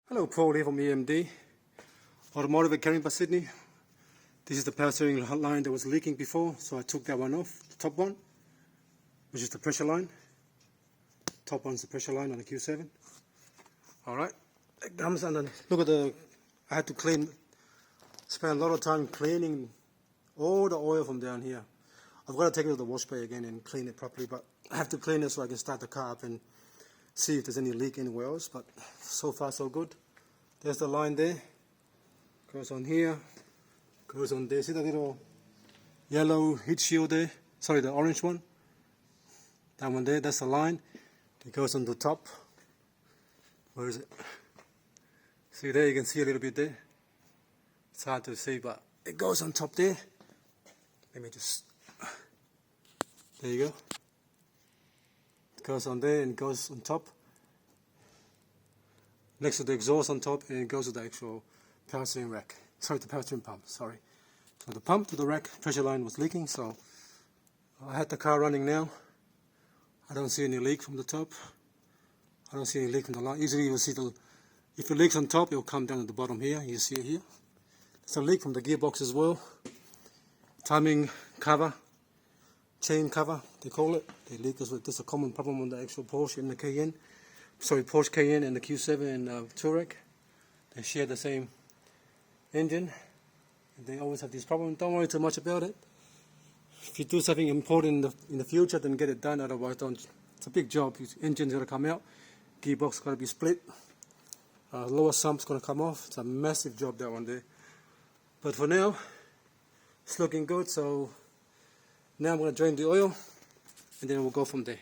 Hello, Paul here from EMD Automotive at Caringbah, Sydney. This is the power steering line that was leaking before, so I took that one off, the top one, which is the pressure line. Top one's the pressure line on the Q7. Alright, it comes and look at I had to spend a lot of time cleaning all the oil from down here. I've got to take it to the wash bay again and clean it properly, but I have to clean it so I can start the car up and see if there's any leak anywhere else, but so far so good. There's the line there, goes on here, goes on there. See that little yellow heat shield there? Sorry, the orange one. That one there, that's the line. It goes on the top. Where is it? See there, you can see a little bit there. It's hard to see, but it goes on top there. Let me just, there you go. It goes on there and goes on top. Next to the exhaust on top, and it goes to the actual power steering rack. Sorry, the power steering pump, sorry. So the pump to the rack pressure line was leaking, so I had the car running now. I don't see any leak from the top. I don't see any leak from the line. Usually you'll see if it leaks on top, it'll come down at the bottom here. You see it here. There's a leak from the gearbox as well. Timing cover, chain cover, they call it. They leak as well. This is a common problem on the actual Porsche and the Cayenne. Sorry, Porsche Cayenne and the Q7 and Touareg. They share the same engine. And they always have these problems. Don't worry too much about it. If you do something important in the future, then get it done. Otherwise, don't. It's a big job. Engine's got to come out. Gearbox got to be split. Lower sump's going to come off. It's a massive job, that one there. But for now, it's looking good. So now I'm going to drain the oil, and then we'll go from there.